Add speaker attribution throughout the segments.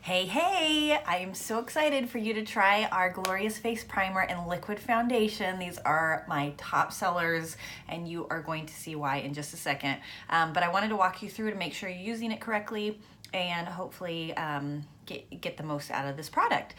Speaker 1: Hey, I am so excited for you to try our Glorious Face Primer and Liquid Foundation. These are my top sellers, and you are going to see why in just a second. But I wanted to walk you through to make sure you're using it correctly and hopefully get the most out of this product.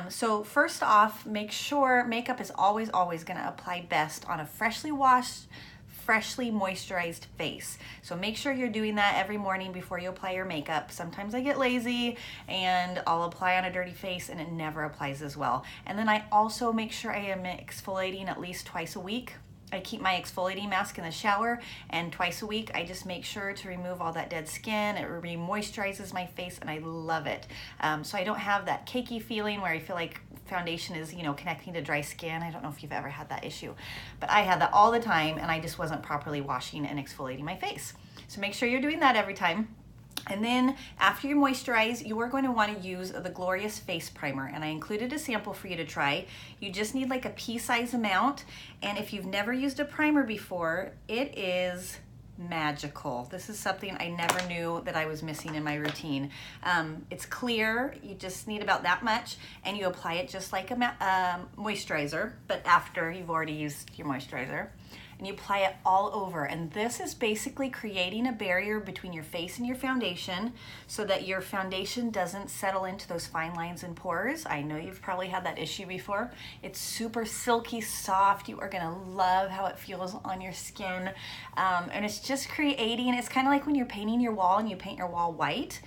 Speaker 1: So first off, make sure makeup is always going to apply best on a freshly washed, freshly moisturized face. So make sure you're doing that every morning before you apply your makeup. Sometimes I get lazy and I'll apply on a dirty face and it never applies as well. And then I also make sure I am exfoliating at least twice a week. I keep my exfoliating mask in the shower, and twice a week I just make sure to remove all that dead skin. It re-moisturizes my face and I love it. So I don't have that cakey feeling where I feel like foundation is, connecting to dry skin. I don't know if you've ever had that issue, but I had that all the time and I just wasn't properly washing and exfoliating my face. So make sure you're doing that every time. And then after you moisturize, you are going to want to use the Glorious Face Primer. And I included a sample for you to try. You just need like a pea-size amount. And if you've never used a primer before, it is magical. This is something I never knew that I was missing in my routine. It's clear, you just need about that much, and you apply it just like a moisturizer, but after you've already used your moisturizer. And you apply it all over. And this is basically creating a barrier between your face and your foundation so that your foundation doesn't settle into those fine lines and pores. I know you've probably had that issue before. It's super silky soft. You are gonna love how it feels on your skin. And it's just creating, it's kind of like when you're painting your wall and you paint your wall white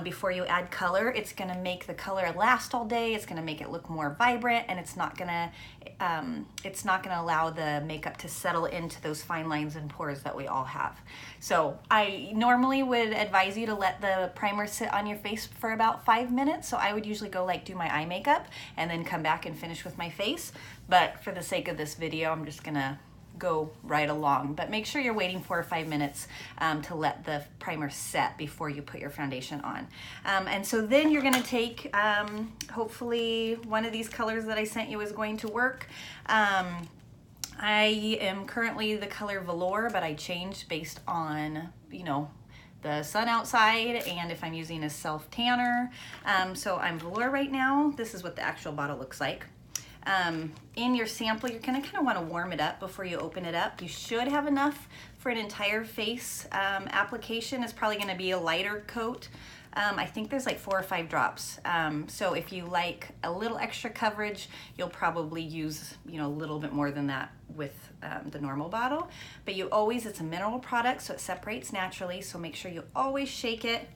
Speaker 1: before you add color. It's gonna make the color last all day. It's gonna make it look more vibrant, and it's not gonna allow the makeup to settle into those fine lines and pores that we all have. So I normally would advise you to let the primer sit on your face for about 5 minutes. So I would usually go like do my eye makeup and then come back and finish with my face. But for the sake of this video, I'm just gonna go right along. But make sure you're waiting 4 or 5 minutes to let the primer set before you put your foundation on. And so then you're gonna take, hopefully one of these colors that I sent you is going to work. I am currently the color Velour, but I changed based on, the sun outside and if I'm using a self tanner. So I'm Velour right now. This is what the actual bottle looks like. In your sample, you're gonna kind of want to warm it up before you open it up. You should have enough for an entire face application. It's probably gonna be a lighter coat. I think there's like 4 or 5 drops. So if you like a little extra coverage, you'll probably use, a little bit more than that with the normal bottle. But it's a mineral product, so it separates naturally. So make sure you always shake it.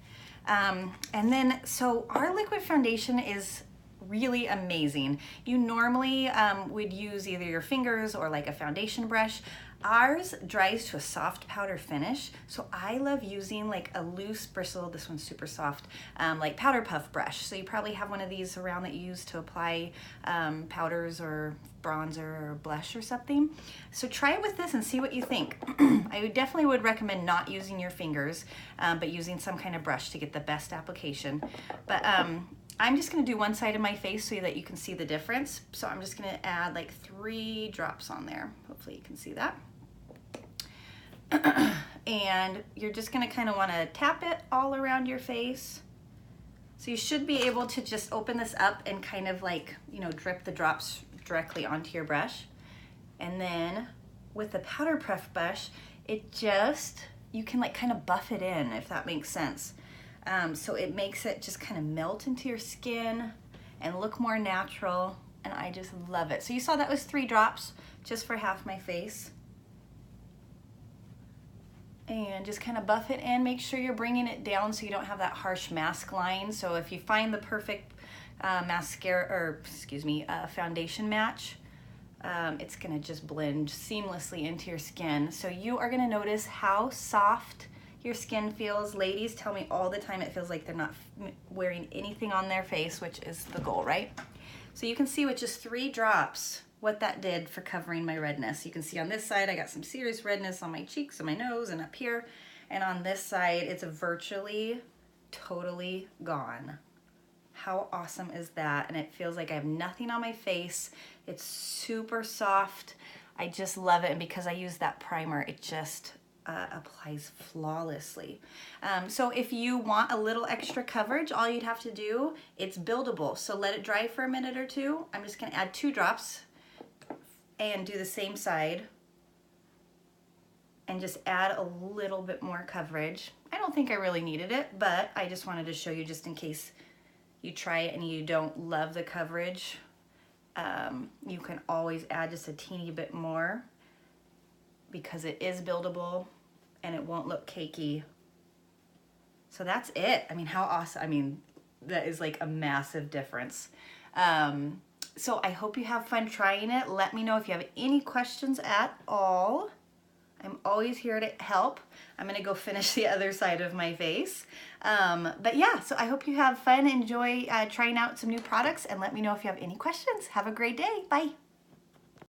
Speaker 1: So our liquid foundation is really amazing. You normally would use either your fingers or like a foundation brush. Ours dries to a soft powder finish, so I love using like a loose bristle, this one's super soft, like powder puff brush. So you probably have one of these around that you use to apply powders or bronzer or blush or something. So try it with this and see what you think. I definitely would recommend not using your fingers, but using some kind of brush to get the best application. But I'm just gonna do one side of my face so that you can see the difference. So I'm just gonna add like 3 drops on there. Hopefully you can see that. And you're just gonna kind of wanna tap it all around your face. So you should be able to just open this up and kind of like, drip the drops directly onto your brush. And then with the powder puff brush, you can like kind of buff it in, if that makes sense. So it makes it just kind of melt into your skin and look more natural, and I just love it. So you saw that was 3 drops just for half my face. And just kind of buff it in. Make sure you're bringing it down so you don't have that harsh mask line. So if you find the perfect foundation match, it's gonna just blend seamlessly into your skin. So you are gonna notice how soft your skin feels. Ladies tell me all the time it feels like they're not wearing anything on their face, which is the goal, right? So you can see with just 3 drops what that did for covering my redness. You can see on this side I got some serious redness on my cheeks and my nose and up here, and on this side it's virtually totally gone. How awesome is that? And it feels like I have nothing on my face. It's super soft. I just love it, and because I use that primer, it just applies flawlessly. So if you want a little extra coverage, all you'd have to do, it's buildable. So let it dry for a minute or two. I'm just gonna add 2 drops and do the same side and just add a little bit more coverage. I don't think I really needed it, but I just wanted to show you just in case you try it and you don't love the coverage. You can always add just a teeny bit more because it is buildable and it won't look cakey. So that's it. I mean, how awesome. I mean, that is like a massive difference. So I hope you have fun trying it. Let me know if you have any questions at all. I'm always here to help. I'm gonna go finish the other side of my face. But yeah, so I hope you have fun, enjoy trying out some new products, and let me know if you have any questions. Have a great day. Bye.